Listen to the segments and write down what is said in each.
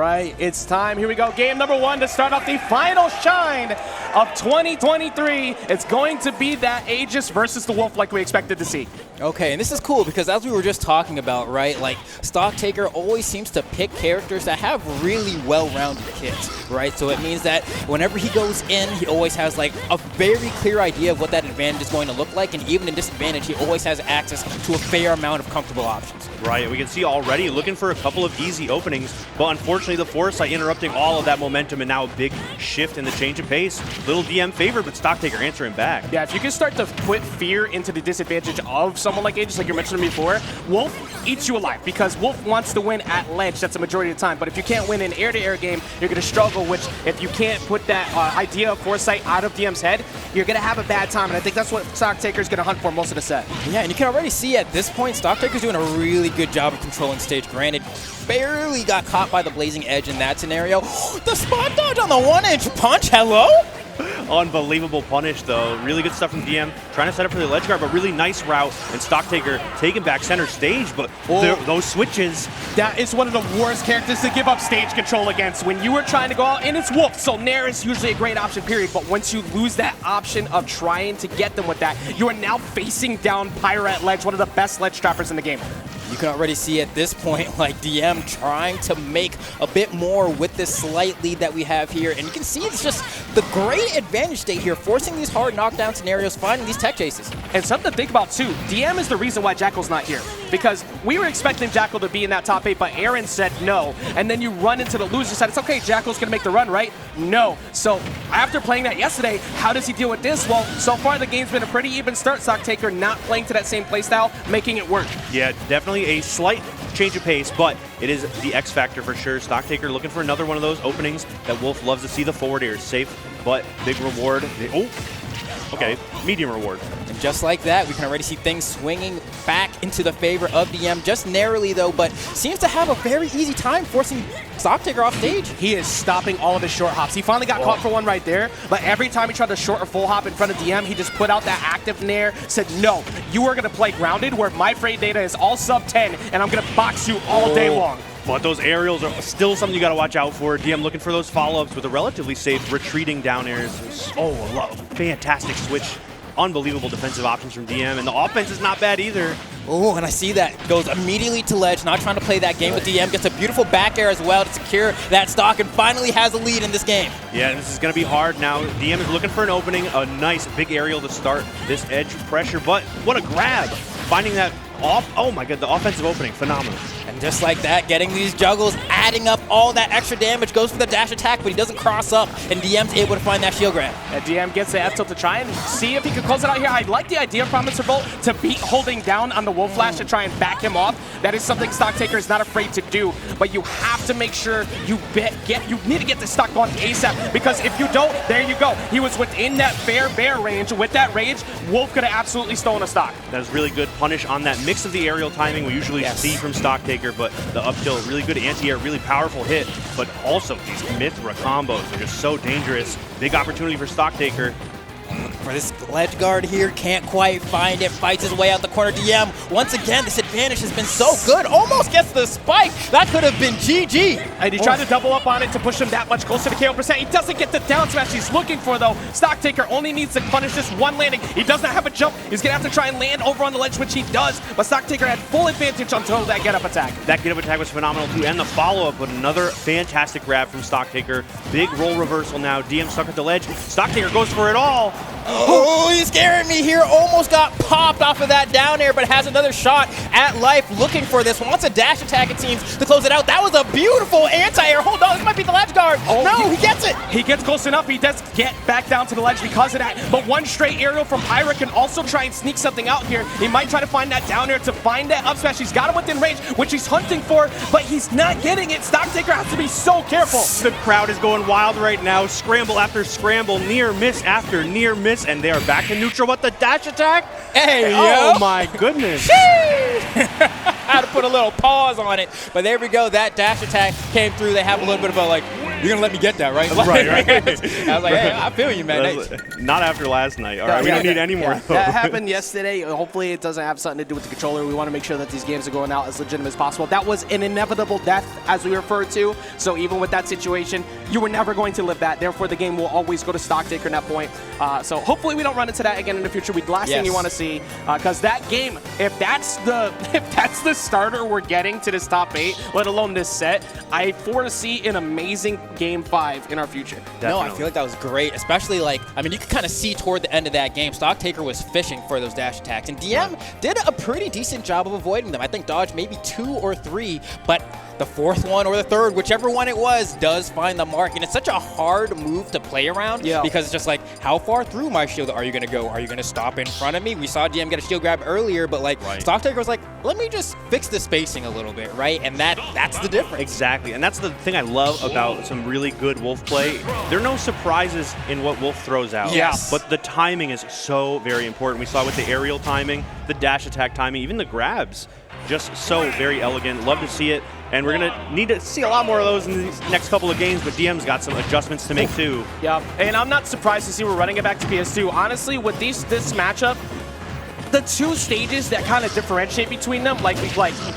right, it's time. Here we go. Game number 1 to start off the final shine of 2023. It's going to be that Aegis versus the Wolf like we expected to see. Okay, and this is cool because as we were just talking about, right, like Stocktaker always seems to pick characters that have really well-rounded kits, right? So it means that whenever he goes in, he always has like a very clear idea of what that advantage is going to look like, and even in disadvantage, he always has access to a fair amount of comfortable options. Right, we can see already looking for a couple of easy openings, but unfortunately the Foresight interrupting all of that momentum, and now a big shift in the change of pace. Little DM favored, but Stocktaker answering back. Yeah, if you can start to put fear into the disadvantage of someone like Aegis, like you mentioned before, Wolf eats you alive because Wolf wants to win at ledge. That's the majority of the time. But if you can't win an air-to-air game, you're going to struggle, which if you can't put that idea of Foresight out of DM's head, you're going to have a bad time. And I think that's what Stocktaker is going to hunt for most of the set. Yeah, and you can already see at this point, Stocktaker's doing a really good job of controlling stage. Granted, barely got caught by the Blazing Edge in that scenario. The spot dodge on the 1-inch punch, hello? Unbelievable punish, though. Really good stuff from DM. Trying to set up for the ledge guard, but really nice route. And Stocktaker taking back center stage, but those switches. That is one of the worst characters to give up stage control against. When you are trying to go out, and it's Wolf, so Nair is usually a great option, period. But once you lose that option of trying to get them with that, you are now facing down Pyra at ledge, one of the best ledge trappers in the game. You can already see at this point, like DM trying to make a bit more with this slight lead that we have here. And you can see it's just the great advantage state here, forcing these hard knockdown scenarios, finding these tech chases. And something to think about too, DM is the reason why Jackal's not here. Because we were expecting Jackal to be in that top 8, but Aaron said no. And then you run into the loser side. It's okay, Jackal's gonna make the run, right? No. So after playing that yesterday, how does he deal with this? Well, so far the game's been a pretty even start. Stocktaker not playing to that same playstyle, making it work. Yeah, definitely a slight change of pace, but it is the X factor for sure. Stocktaker looking for another one of those openings that Wolf loves to see. The forward air safe, but big reward. Okay, medium reward. And just like that, we can already see things swinging back into the favor of DM, just narrowly though, but seems to have a very easy time forcing Stocktaker off stage. He is stopping all of his short hops. He finally got caught for one right there, but every time he tried to short or full hop in front of DM, he just put out that active nair, said, no, you are gonna play grounded where my freight data is all sub 10, and I'm gonna box you all day long. But those aerials are still something you got to watch out for. DM looking for those follow-ups with a relatively safe retreating down airs. Fantastic switch. Unbelievable defensive options from DM, and the offense is not bad either. Oh, and I see that. Goes immediately to ledge, not trying to play that game with DM. Gets a beautiful back air as well to secure that stock, and finally has a lead in this game. Yeah, this is going to be hard now. DM is looking for an opening, a nice big aerial to start this edge pressure, but what a grab. Finding that off, oh my god, the offensive opening, phenomenal. And just like that, getting these juggles, adding up all that extra damage, goes for the dash attack, but he doesn't cross up, and DM's able to find that shield grab. And DM gets the F tilt to try and see if he can close it out here. I like the idea of Promise Revolt to beat holding down on the Wolf Flash to try and back him off. That is something Stocktaker is not afraid to do, but you have to make sure you need to get this stock going ASAP, because if you don't, there you go. He was within that fair bear range. With that rage, Wolf could have absolutely stolen a stock. That is really good punish on that mix of the aerial timing we usually see from Stocktaker, but the up tilt, really good anti-air, really powerful hit, but also these Mithra combos are just so dangerous. Big opportunity for Stocktaker. For this ledge guard here, can't quite find it, fights his way out the corner. DM, once again, this advantage has been so good, almost gets the spike. That could have been GG. And he tried to double up on it to push him that much closer to KO percent. He doesn't get the down smash he's looking for, though. Stocktaker only needs to punish this one landing. He does not have a jump. He's going to have to try and land over on the ledge, which he does, but Stocktaker had full advantage until that get-up attack. That get-up attack was phenomenal, too, and the follow-up, but another fantastic grab from Stocktaker. Big roll reversal now. DM stuck at the ledge. Stocktaker goes for it all. Oh, he's scaring me here. Almost got popped off of that down air, but has another shot at life looking for this. Wants a dash attack, it seems, to close it out. That was a beautiful anti-air. Hold on, this might be the ledge guard. Oh, no, he gets it. He gets close enough. He does get back down to the ledge because of that. But one straight aerial from Pyra can also try and sneak something out here. He might try to find that down air to find that up smash. He's got him within range, which he's hunting for, but he's not getting it. Stocktaker has to be so careful. The crowd is going wild right now. Scramble after scramble, near miss after near miss, and they are back to neutral. What, the dash attack? Hey, oh my goodness. Had to put a little pause on it, but there we go. That dash attack came through. They have a little bit of a like you're gonna let me get that, right? Right. I was like, hey, I feel you, man. Not after last night. All right, we don't need any more of those. That happened yesterday. Hopefully it doesn't have something to do with the controller. We want to make sure that these games are going out as legitimate as possible. That was an inevitable death, as we refer to. So even with that situation, you were never going to live that. Therefore, the game will always go to Stocktaker at that point. So hopefully we don't run into that again in the future. The last thing you want to see, because that game, if that's the starter we're getting to this top 8, let alone this set, I foresee an amazing Game 5 in our future. Definitely. No, I feel like that was great, especially like, I mean, you could kind of see toward the end of that game, Stocktaker was fishing for those dash attacks, and DM did a pretty decent job of avoiding them. I think dodged maybe 2 or 3, but the 4th one or the 3rd, whichever one it was, does find the mark. And it's such a hard move to play around because it's just like, how far through my shield are you going to go? Are you going to stop in front of me? We saw DM get a shield grab earlier, but like Stocktaker was like, let me just fix the spacing a little bit, right? And that's the difference. Exactly, and that's the thing I love about some really good Wolf play. There are no surprises in what Wolf throws out. Yes. But the timing is so very important. We saw with the aerial timing, the dash attack timing, even the grabs. Just so very elegant. Love to see it. And we're going to need to see a lot more of those in these next couple of games, but DM's got some adjustments to make too. Yeah, and I'm not surprised to see we're running it back to PS2. Honestly, with this matchup, the 2 stages that kind of differentiate between them, like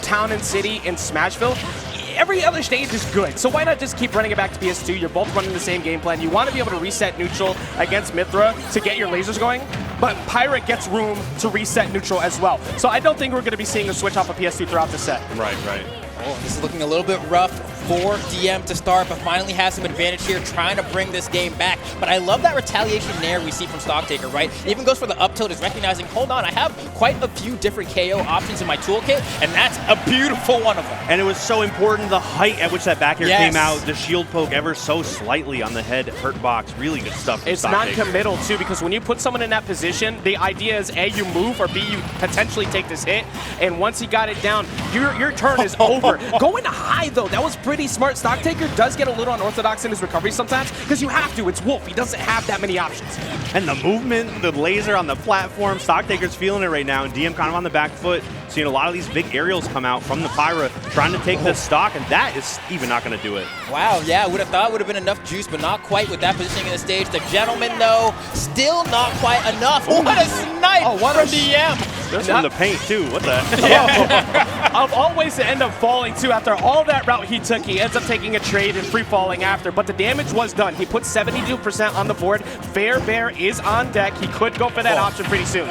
Town and City and Smashville, every other stage is good. So why not just keep running it back to PS2? You're both running the same game plan. You want to be able to reset neutral against Mithra to get your lasers going, but Pyra gets room to reset neutral as well. So I don't think we're going to be seeing a switch off of PS2 throughout the set. Right. Oh, this is looking a little bit rough for DM to start, but finally has some advantage here trying to bring this game back. But I love that retaliation nair we see from Stocktaker, right? Even goes for the up tilt, is recognizing, hold on, I have quite a few different KO options in my toolkit, and that's a beautiful one of them. And it was so important, the height at which that back air came out, the shield poke ever so slightly on the head hurt box. Really good stuff from It's Stocktaker. not committal, too, because when you put someone in that position, the idea is A, you move, or B, you potentially take this hit. And once he got it down, your turn is over. Going high, though, that was pretty smart. Stocktaker does get a little unorthodox in his recovery sometimes, because you have to. It's Wolf. He doesn't have that many options. And the movement, the laser on the platform, Stocktaker's feeling it right now, and DM kind of on the back foot, seeing a lot of these big aerials come out from the Pyra, trying to take the stock, and that is even not going to do it. Wow, yeah, would have thought would have been enough juice, but not quite with that positioning in the stage. The gentleman, though, still not quite enough. What a snipe from DM. There's from the paint, too. What the heck? Of all ways to end up falling, too, after all that route he took, he ends up taking a trade and free falling after, but the damage was done. He put 72% on the board. Fair Bear is on deck. He could go for that option pretty soon.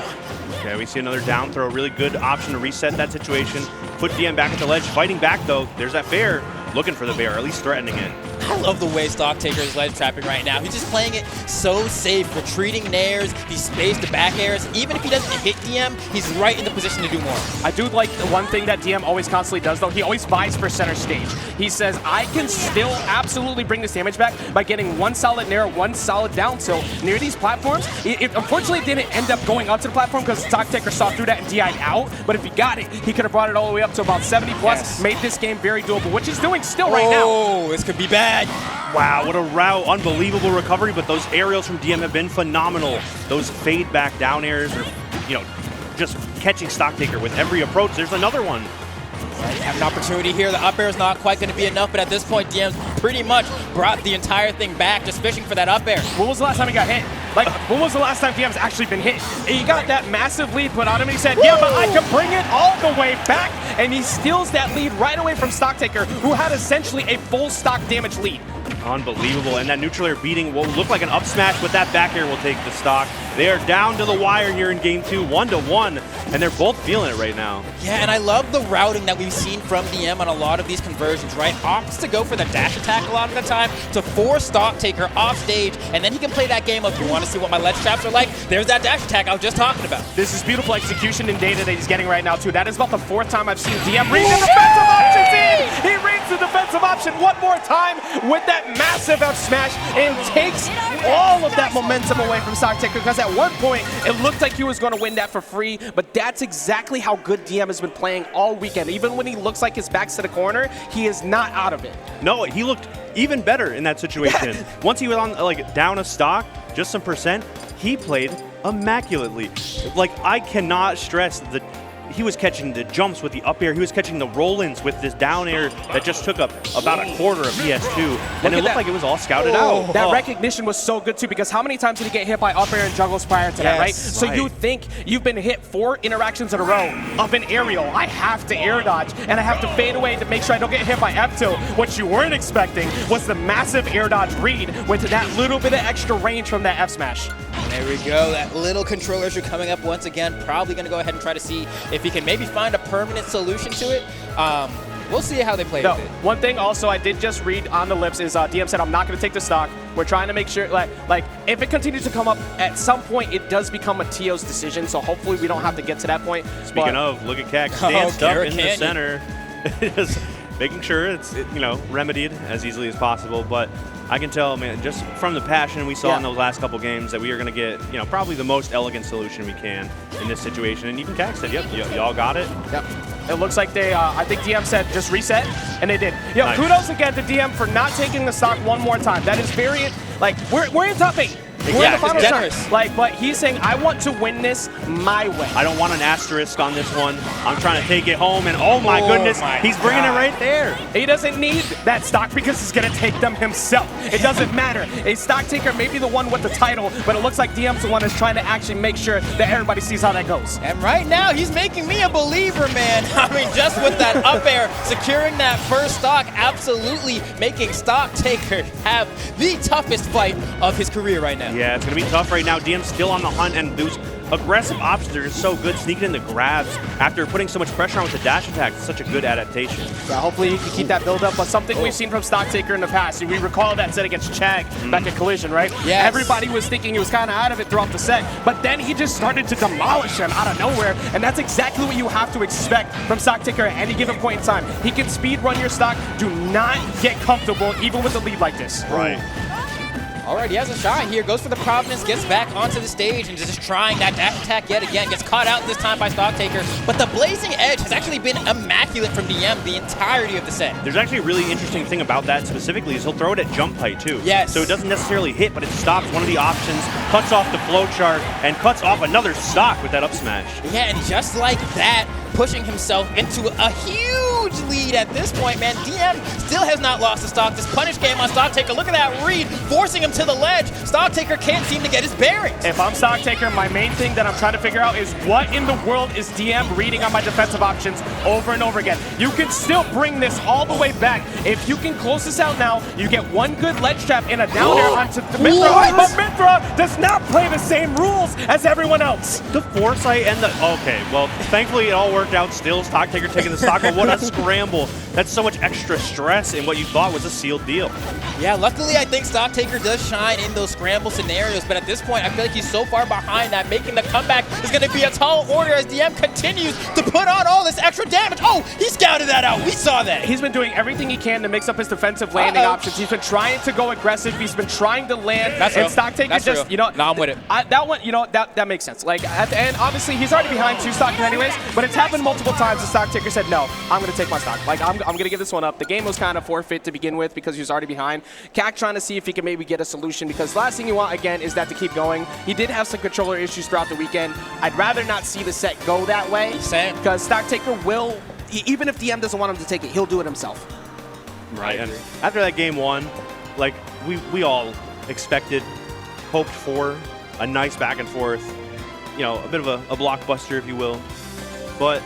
Okay, we see another down throw. Really good option to reset that situation. Put DM back at the ledge. Fighting back, though. There's that Fair. Looking for the Bear, at least threatening it. I love the way Stocktaker is ledge trapping right now. He's just playing it so safe, retreating nairs, these spaced to back airs. Even if he doesn't hit DM, he's right in the position to do more. I do like the one thing that DM always constantly does, though. He always buys for center stage. He says, I can still absolutely bring this damage back by getting one solid nair, one solid down tilt near these platforms. It unfortunately didn't end up going onto the platform because Stocktaker saw through that and DI'd out. But if he got it, he could have brought it all the way up to about 70 plus, made this game very doable, which he's doing still right now. Oh, this could be bad. Wow, what a route. Unbelievable recovery, but those aerials from DM have been phenomenal. Those fade back down airs are, just catching Stocktaker with every approach. There's another one. Have an opportunity here. The up air is not quite going to be enough, but at this point, DM's pretty much brought the entire thing back, just fishing for that up air. When was the last time he got hit? Like, when was the last time DM's actually been hit? He got that massive lead put on him, and he said, yeah, but I can bring it all the way back, and he steals that lead right away from Stocktaker, who had essentially a full stock damage lead. Unbelievable, and that neutral air beating will look like an up smash, but that back air will take the stock. They are down to the wire here in game 2, 1-1, and they're both feeling it right now. Yeah, and I love the routing that we've seen from DM on a lot of these conversions, right? Opts to go for the dash attack a lot of the time to force Stocktaker off stage, and then he can play that game of, you want to see what my ledge traps are like? There's that dash attack I was just talking about. This is beautiful execution and data that he's getting right now, too. That is about the 4th time I've seen DM read the defensive options in! He reads the defensive option one more time with that massive F smash and takes all of that momentum away from Stocktaker, because at one point it looked like he was going to win that for free, but that's exactly how good DM has been playing all weekend. Even when he looks like his back's to the corner, he is not out of it. No, he looked even better in that situation. Once he was on down a stock, just some percent, he played immaculately. Like, I cannot stress the he was catching the jumps with the up air. He was catching the roll-ins with this down air that just took up about a quarter of PS2. And it looked like it was all scouted out. That recognition was so good, too, because how many times did he get hit by up air and juggles prior to that, right? So you think you've been hit 4 interactions in a row of an aerial. I have to air dodge, and I have to fade away to make sure I don't get hit by F-tilt. What you weren't expecting was the massive air dodge read with that little bit of extra range from that F-smash. There we go. That little controller issue coming up once again. Probably going to go ahead and try to see if he can maybe find a permanent solution to it. We'll see how they play with it. One thing also I did just read on the lips is DM said, I'm not going to take the stock. We're trying to make sure, like if it continues to come up, at some point it does become a TO's decision. So hopefully we don't have to get to that point. Speaking of, look at Cac danced up in the center. Just making sure it's, remedied as easily as possible. But I can tell, man, just from the passion we saw in those last couple games that we are going to get, probably the most elegant solution we can in this situation. And even Cac said, yep, y'all got it. Yep. It looks like they, I think DM said just reset, and they did. Kudos again to DM for not taking the stock one more time. That is very, we're in top 8. We're in the final shot. But he's saying, I want to win this my way. I don't want an asterisk on this one. I'm trying to take it home, and oh my goodness, he's bringing it right there. He doesn't need that stock because he's going to take them himself. It doesn't matter. A stock taker may be the one with the title, but it looks like DM's the one that's trying to actually make sure that everybody sees how that goes. And right now, he's making me a believer, man. I mean, just with that up air, securing that first stock, absolutely making Stocktaker have the toughest fight of his career right now. Yeah, it's going to be tough right now. DM's still on the hunt, and those aggressive options are so good, sneaking in the grabs after putting so much pressure on with the dash attack. It's such a good adaptation. Yeah, hopefully he can keep that build up, but something we've seen from Stocktaker in the past. We recall that set against Chag back at Collision, right? Yes. Everybody was thinking he was kind of out of it throughout the set, but then he just started to demolish him out of nowhere, and that's exactly what you have to expect from Stocktaker at any given point in time. He can speed run your stock. Do not get comfortable, even with a lead like this. Right. All right, he has a shot here, goes for the Providence, gets back onto the stage and just trying that dash attack yet again, gets caught out this time by Stocktaker, but the Blazing Edge has actually been immaculate from DM the entirety of the set. There's actually a really interesting thing about that specifically is he'll throw it at jump height too. Yes. So it doesn't necessarily hit, but it stops one of the options, cuts off the flow chart, and cuts off another stock with that up smash. Yeah, and just like that, pushing himself into a huge lead at this point, man. DM still has not lost the stock. This punish game on Stocktaker, look at that read, forcing him to the ledge. Stocktaker can't seem to get his bearings. If I'm Stocktaker, my main thing that I'm trying to figure out is what in the world is DM reading on my defensive options over and over again. You can still bring this all the way back. If you can close this out now, you get one good ledge trap and a down air onto Mithra. But Mithra does not play the same rules as everyone else. The foresight and the... Okay, well, thankfully it all worked out still. Stocktaker taking the stock, but what a scramble. That's so much extra stress in what you thought was a sealed deal. Yeah, luckily I think Stocktaker does shine in those scramble scenarios, but at this point I feel like he's so far behind that making the comeback is going to be a tall order as DM continues to put on all this extra damage. Oh, he scouted that out. We saw that. He's been doing everything he can to mix up his defensive landing options. He's been trying to go aggressive. He's been trying to land. That's and real. Stocktaker That's just, real. No, I'm with it. That one, that makes sense. Like at the end, obviously he's already behind 2 stocks anyways, but it's happened multiple times. The Stocktaker said, no, I'm going to take my stock. Like I'm going to give this one up. The game was kind of forfeit to begin with because he was already behind. Cac trying to see if he can maybe get a solution because the last thing you want, again, is that to keep going. He did have some controller issues throughout the weekend. I'd rather not see the set go that way. Same. Because Stocktaker will, even if DM doesn't want him to take it, he'll do it himself. Right, and after that game 1, like we all expected, hoped for a nice back and forth, a bit of a blockbuster, if you will. But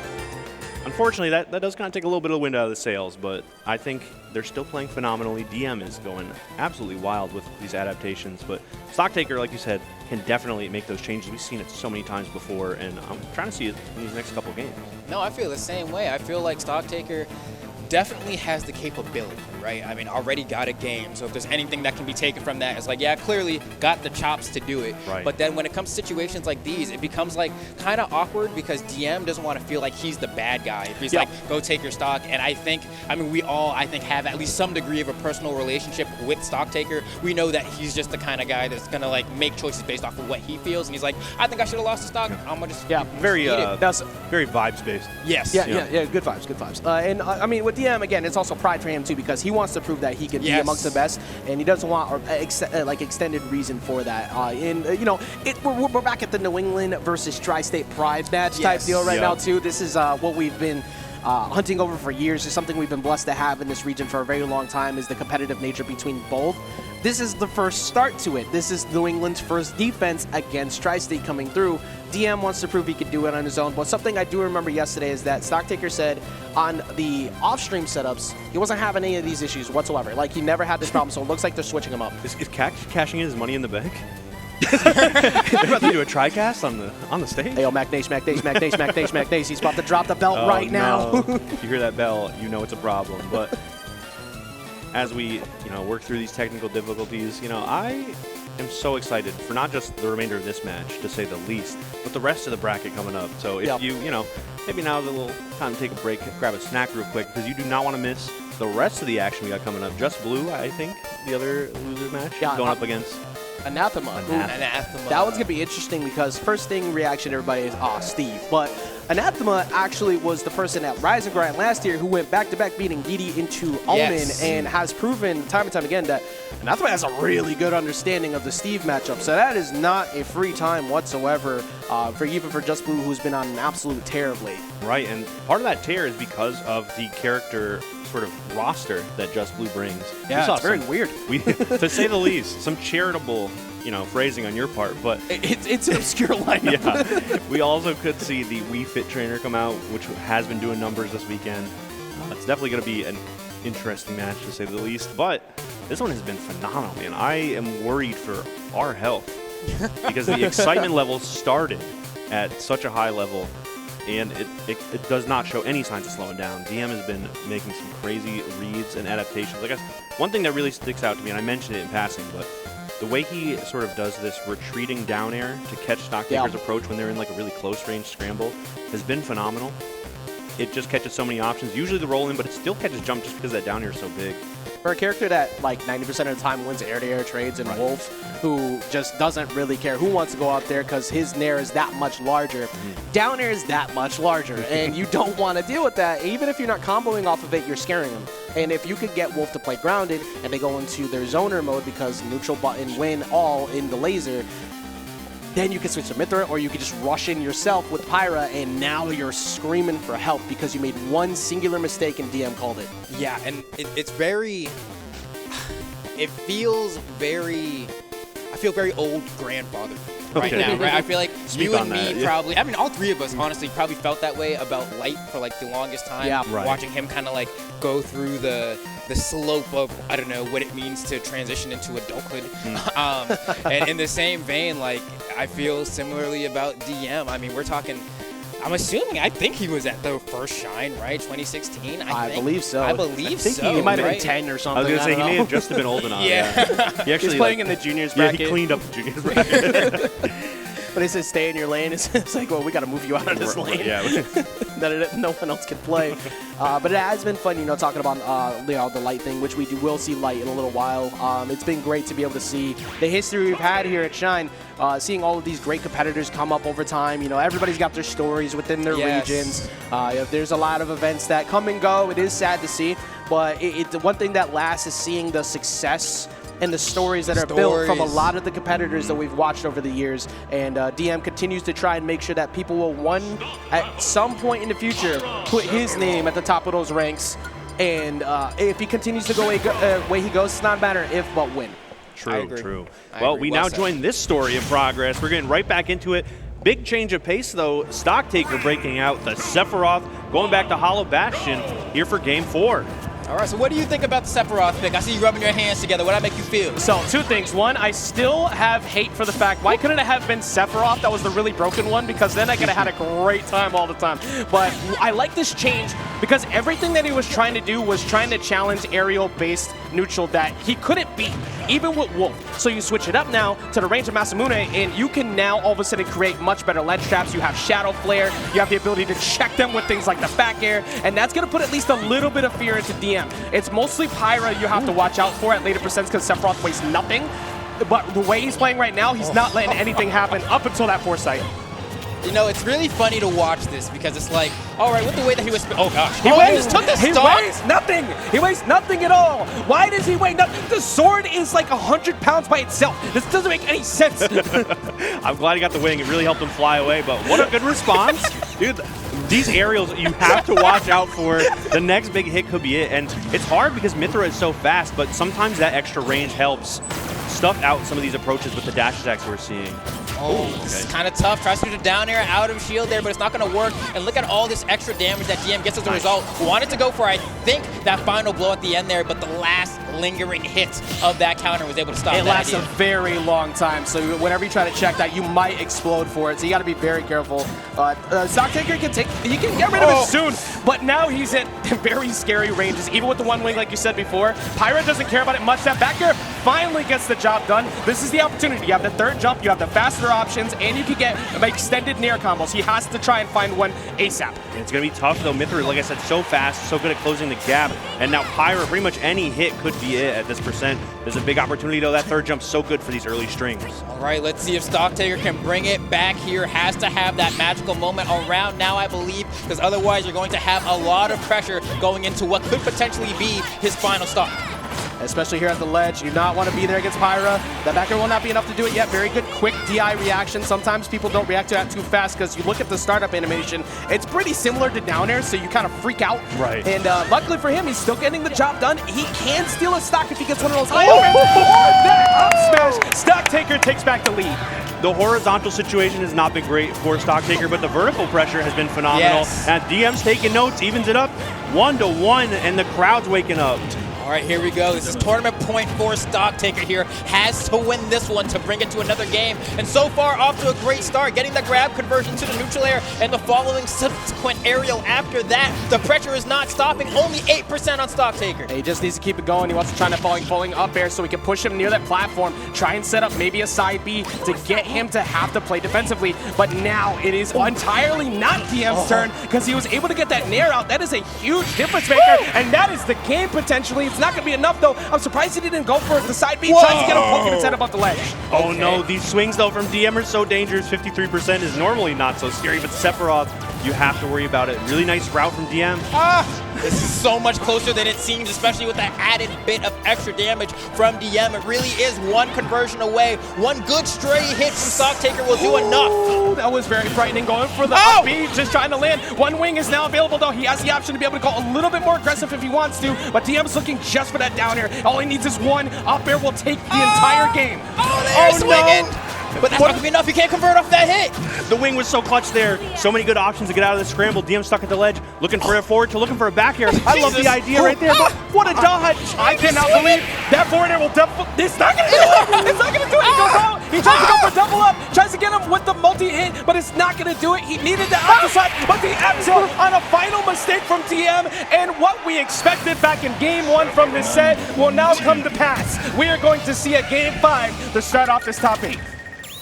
unfortunately, that does kind of take a little bit of the wind out of the sails, but I think they're still playing phenomenally. DM is going absolutely wild with these adaptations, but Stocktaker, like you said, can definitely make those changes. We've seen it so many times before, and I'm trying to see it in these next couple of games. No, I feel the same way. I feel like Stocktaker definitely has the capability, right? I mean, already got a game, so if there's anything that can be taken from that, it's like, yeah, clearly got the chops to do it. Right. But then when it comes to situations like these, it becomes like kind of awkward because DM doesn't want to feel like he's the bad guy. If he's like, go take your stock. And we all have at least some degree of a personal relationship with Stocktaker. We know that he's just the kind of guy that's gonna like make choices based off of what he feels, and he's like, I think I should have lost the stock. I'm gonna just very vibes based. Yes. Yeah, good vibes. And I mean, with DM, again, it's also pride for him too, because he wants to prove that he can be amongst the best, and he doesn't want like extended reason for that. You know, we're back at the New England versus Tri-State Pride match type deal right now too. This is what we've been hunting over for years. Is something we've been blessed to have in this region for a very long time, is the competitive nature between both. This is the first start to it. This is New England's first defense against Tri-State coming through. DM wants to prove he could do it on his own, but something I do remember yesterday is that Stocktaker said on the off-stream setups, he wasn't having any of these issues whatsoever. Like, he never had this problem, so it looks like they're switching him up. Is cashing in his money in the bank? They're about to do a tri-cast on the stage? Hey, yo, MacNace, MacNace. He's about to drop the belt right now. If you hear that bell, you know it's a problem. But as we, work through these technical difficulties, I am so excited for not just the remainder of this match, to say the least, but the rest of the bracket coming up. So if you, maybe now's a little time to take a break, grab a snack real quick, because you do not want to miss the rest of the action we got coming up. Just Blue, I think, the other loser match, going up against Anathema. Anathema. That one's going to be interesting because first thing reaction to everybody is, Steve. But Anathema actually was the person at Rise and Grind last year who went back-to-back beating Didi into Omen and has proven time and time again that Anathema has a really good understanding of the Steve matchup. So that is not a free time whatsoever even for Just Blue, who's been on an absolute tear of late. Right, and part of that tear is because of the character sort of roster that Just Blue brings. Yeah, it's very weird. To say the least, some charitable, phrasing on your part, but it's an obscure lineup. Yeah, we also could see the Wii Fit trainer come out, which has been doing numbers this weekend. It's definitely going to be an interesting match, to say the least, but this one has been phenomenal, man. I am worried for our health because the excitement level started at such a high level, and it does not show any signs of slowing down. DM has been making some crazy reads and adaptations. I guess one thing that really sticks out to me, and I mentioned it in passing, but the way he sort of does this retreating down air to catch Stocktaker's approach when they're in like a really close range scramble has been phenomenal. It just catches so many options. Usually the roll in, but it still catches jump just because that down air is so big. For a character that like 90% of the time wins air-to-air trades and Wolf, who just doesn't really care who wants to go out there because his nair is that much larger. Down air is that much larger, and you don't want to deal with that. Even if you're not comboing off of it, you're scaring him. And if you could get Wolf to play grounded and they go into their zoner mode because neutral button win all in the laser, then you can switch to Mithra, or you can just rush in yourself with Pyra, and now you're screaming for help because you made one singular mistake and DM called it. Yeah, and it's very... It feels very... I feel very old grandfather right now, right? I feel like you and me probably... I mean, all three of us, honestly, probably felt that way about Light for, like, the longest time. Yeah, watching him kind of, like, go through the slope of, I don't know, what it means to transition into adulthood. And in the same vein, like, I feel similarly about DM. I mean, we're talking... I think he was at the first Shine, right? 2016, I believe so. I believe so. He might have been 10 or something. I was going to say, he may have just been old enough. Yeah. He actually, he's playing in the juniors bracket. Yeah, he cleaned up the juniors bracket. But he says, stay in your lane. It's like, well, we got to move you out of this lane. Yeah. That no one else can play. But it has been fun, talking about the Light thing, which we will see Light in a little while. It's been great to be able to see the history we've had here at Shine, seeing all of these great competitors come up over time. Everybody's got their stories within their regions. There's a lot of events that come and go. It is sad to see, but the one thing that lasts is seeing the success and the stories that are built from a lot of the competitors that we've watched over the years. And DM continues to try and make sure that people will, at some point in the future, put his name at the top of those ranks. And if he continues to go way he goes, it's not a matter of if, but when. True. Well, we now join this story of progress. We're getting right back into it. Big change of pace, though. Stocktaker breaking out the Sephiroth, going back to Hollow Bastion here for Game 4. All right, so what do you think about the Sephiroth pick? I see you rubbing your hands together. What did that make you feel? So, two things. One, I still have hate for the fact, why couldn't it have been Sephiroth? That was the really broken one, because then I could have had a great time all the time. But I like this change because everything that he was trying to do was trying to challenge aerial-based neutral that he couldn't beat, even with Wolf. So you switch it up now to the range of Masamune, and you can now all of a sudden create much better ledge traps. You have Shadow Flare. You have the ability to check them with things like the back air, and that's going to put at least a little bit of fear into DM. It's mostly Pyra you have to watch out for at later percents because Sephiroth weighs nothing. But the way he's playing right now, he's not letting anything happen up until that foresight. You know, it's really funny to watch this because it's like, all right, with the way that he was, oh gosh, He weighs nothing. He weighs nothing at all. Why does he weigh nothing? The sword is like 100 pounds by itself. This doesn't make any sense. I'm glad he got the wing. It really helped him fly away, but what a good response. Dude, these aerials, you have to watch out for. The next big hit could be it, and it's hard because Mythra is so fast, but sometimes that extra range helps stuff out some of these approaches with the dash attacks we're seeing. Oh, this is kind of tough. Tries to do the down air out of shield there, but it's not going to work. And look at all this extra damage that DM gets as a result. Wanted to go for, I think, that final blow at the end there, but the last lingering hit of that counter was able to stop that. It lasts a very long time, so whenever you try to check that, you might explode for it. So you got to be very careful. Stocktaker you can get rid of it soon, but now he's at very scary ranges, even with the one wing, like you said before. Pyra doesn't care about it much. That back air finally gets the job done. This is the opportunity. You have the third jump, you have the faster options, and you can get extended nair combos. He has to try and find one ASAP. It's going to be tough, though. Mythra, like I said, so fast, so good at closing the gap. And now Pyra, pretty much any hit could be it at this percent. There's a big opportunity, though. That third jump's so good for these early strings. All right, let's see if Stocktaker can bring it back here. Has to have that magical moment around now, I believe, because otherwise you're going to have a lot of pressure going into what could potentially be his final stop. Especially here at the ledge. You do not want to be there against Pyra. That back air will not be enough to do it yet. Very good quick DI reaction. Sometimes people don't react to that too fast because you look at the startup animation, it's pretty similar to down air, so you kind of freak out. Right. And luckily for him, he's still getting the job done. He can steal a stock if he gets one of those high up smash. Stocktaker takes back the lead. The horizontal situation has not been great for Stocktaker, but the vertical pressure has been phenomenal. Yes. And DM's taking notes, evens it up 1-1, and the crowd's waking up. All right, here we go. This is tournament point for Stocktaker here. Has to win this one to bring it to another game. And so far, off to a great start, getting the grab conversion to the neutral air and the following subsequent aerial after that. The pressure is not stopping, only 8% on Stocktaker. He just needs to keep it going. He wants to try to falling up air so we can push him near that platform, try and set up maybe a side B to get him to have to play defensively. But now it is entirely not DM's turn because he was able to get that nair out. That is a huge difference maker, and that is the game potentially. It's not going to be enough, though. I'm surprised he didn't go for the side B. Tries to get him poking his head above the ledge. Oh, no. These swings, though, from DM are so dangerous. 53% is normally not so scary, but Sephiroth, you have to worry about it. Really nice route from DM. This is so much closer than it seems, especially with that added bit of extra damage from DM. It really is one conversion away. One good stray hit from Stocktaker will do enough. That was very frightening. Going for the up B, just trying to land. One wing is now available, though. He has the option to be able to go a little bit more aggressive if he wants to, but DM's looking just for that down air. All he needs is one. Up air will take the entire game. They're swinging. No. But that's not going to be enough. You can't convert off that hit. The wing was so clutch there. So many good options to get out of the scramble. DM stuck at the ledge, looking for a forward to looking for a back air. I love the idea right there, but what a dodge. I cannot believe that forward air will definitely... It's not going to do it. It's not going to do it. He goes out. He tries to go for double up. Tries to get him with the multi-hit, but it's not going to do it. He needed the out side, but the F tilt on a final mistake from DM, and what we expected back in Game 1 from this set will now come to pass. We are going to see a Game 5 to start off this top 8.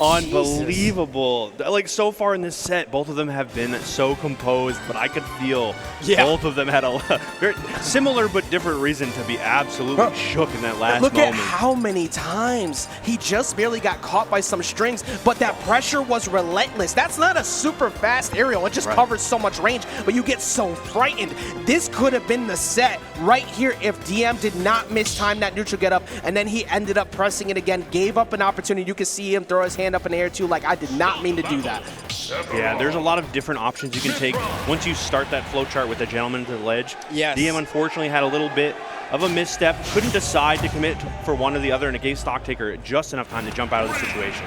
Unbelievable. Like, so far in this set, both of them have been so composed, but I could feel both of them had a very similar but different reason to be absolutely shook in that last moment. Look at how many times he just barely got caught by some strings, but that pressure was relentless. That's not a super fast aerial. It just covers so much range, but you get so frightened. This could have been the set right here if DM did not mistime that neutral get up, and then he ended up pressing it again, gave up an opportunity. You can see him throw his hand up in the air too, like, I did not mean to do that. Yeah, there's a lot of different options you can take once you start that flow chart with the gentleman to the ledge. Yes. DM unfortunately had a little bit of a misstep, couldn't decide to commit for one or the other, and it gave Stocktaker just enough time to jump out of the situation.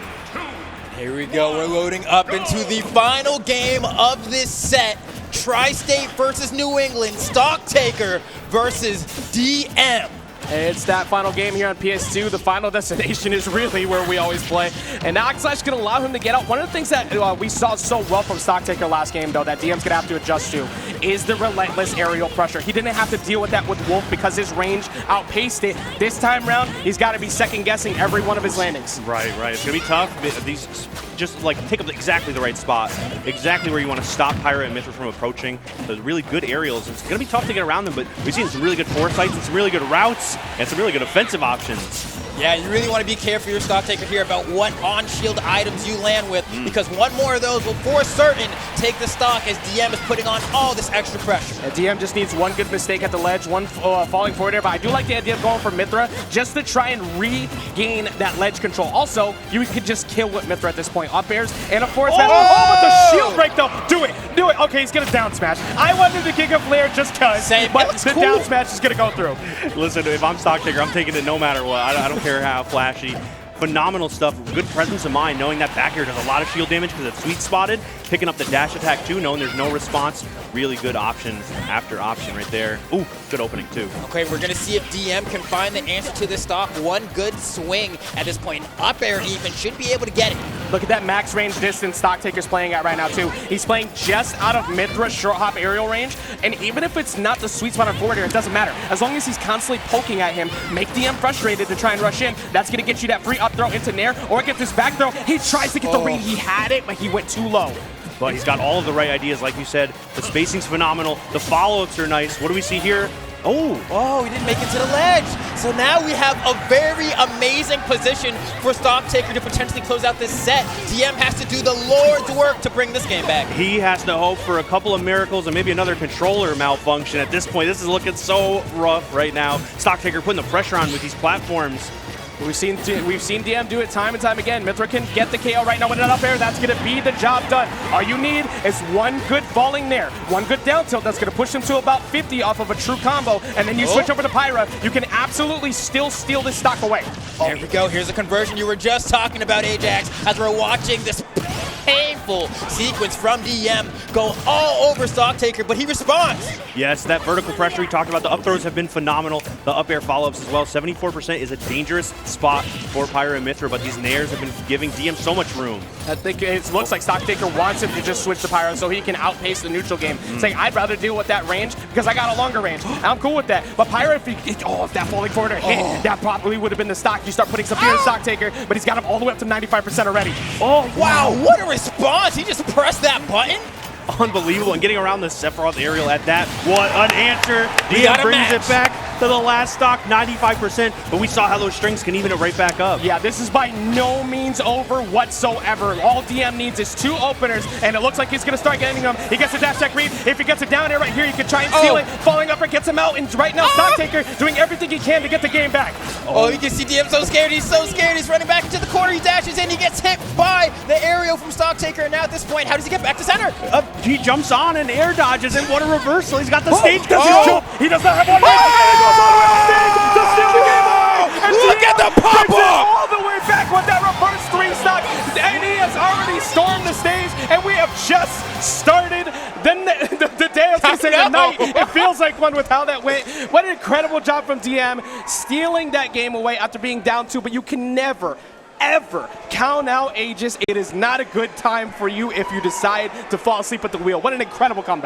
Here we go. We're loading up into the final game of this set. Tri-State versus New England. Stocktaker versus DM. It's that final game here on PS2. The final destination is really where we always play. And Oxlash can allow him to get out. One of the things that we saw so well from Stocktaker last game, though, that DM's going to have to adjust to, is the relentless aerial pressure. He didn't have to deal with that with Wolf because his range outpaced it. This time around, he's got to be second-guessing every one of his landings. Right. It's going to be tough. These just, like, take up exactly the right spot, exactly where you want to stop Pyra and Mythra from approaching. Those really good aerials. It's going to be tough to get around them, but we've seen some really good foresights and some really good routes and some really good offensive options. Yeah, you really want to be careful, your Stocktaker here, about what on-shield items you land with, because one more of those will for certain take the stock as DM is putting on all this extra pressure. Yeah, DM just needs one good mistake at the ledge, one falling forward there, but I do like the idea of going for Mythra just to try and regain that ledge control. Also, you could just kill with Mythra at this point. Up airs and a forward smash. Oh, but the shield break though. Do it. Do it. Okay, he's going to down smash. I wanted the Giga Flare just because, but the down smash is going to go through. Listen, if I'm Stocktaker, I'm taking it no matter what. I don't care how flashy. Phenomenal stuff. Good presence of mind, knowing that back air does a lot of shield damage because it's sweet spotted. Picking up the dash attack too, knowing there's no response. Really good options after option right there. Ooh, good opening too. Okay, we're going to see if DM can find the answer to this stock. One good swing at this point. Up air even should be able to get it. Look at that max range distance Stocktaker's playing at right now too. He's playing just out of Mythra's short hop aerial range, and even if it's not the sweet spot on forward air, it doesn't matter. As long as he's constantly poking at him, make DM frustrated to try and rush in, that's going to get you that free up throw into Nair, or get this back throw. He tries to get the read. He had it, but he went too low. But he's got all of the right ideas, like you said. The spacing's phenomenal. The follow-ups are nice. What do we see here? Oh, he didn't make it to the ledge. So now we have a very amazing position for Stocktaker to potentially close out this set. DM has to do the Lord's work to bring this game back. He has to hope for a couple of miracles and maybe another controller malfunction. At this point, this is looking so rough right now. Stocktaker putting the pressure on with these platforms. We've seen DM do it time and time again. Mythra can get the KO right now with an up air. That's going to be the job done. All you need is one good falling Nair, one good down tilt that's going to push him to about 50 off of a true combo, and then you switch over to Pyra. You can absolutely still steal this stock away. There we go. Here's the conversion you were just talking about, Ajax, as we're watching this painful sequence from DM go all over Stocktaker, but he responds. Yes, that vertical pressure we talked about. The up throws have been phenomenal. The up air follow-ups as well. 74% is a dangerous spot for Pyra and Mythra, but these nairs have been giving DM so much room. I think it looks like Stocktaker wants him to just switch to Pyra so he can outpace the neutral game. Saying, I'd rather deal with that range because I got a longer range. I'm cool with that. But Pyra, if that falling forward hit, that probably would have been the stock. You start putting some fear in Stocktaker, but he's got him all the way up to 95% already. Oh, wow, what a response. He just pressed that button. Unbelievable, and getting around the Sephiroth aerial at that. What an answer. DM brings it back to the last stock, 95%, but we saw how those strings can even it right back up. Yeah, this is by no means over whatsoever. All DM needs is 2 openers, and it looks like he's going to start getting them. He gets a dash tech read. If he gets it down air right here, you can try and steal it. Falling up, it gets him out, and right now Stocktaker doing everything he can to get the game back. Oh, you can see DM so scared. He's so scared. He's running back into the corner. He dashes in. He gets hit by the aerial from Stocktaker, and now at this point, how does he get back to center? He jumps on and air dodges, and what a reversal. He's got the stage. Does he jump? He does not have one. He goes all the way on stage to steal the game away. And look at the pop-up! All the way back with that reverse 3 stock. And he has already stormed the stage, and we have just started the day. I was going to say the night. It feels like one with how that went. What an incredible job from DM, stealing that game away after being down 2, but you can never, ever count out Aegis. It is not a good time for you if you decide to fall asleep at the wheel. What an incredible comeback.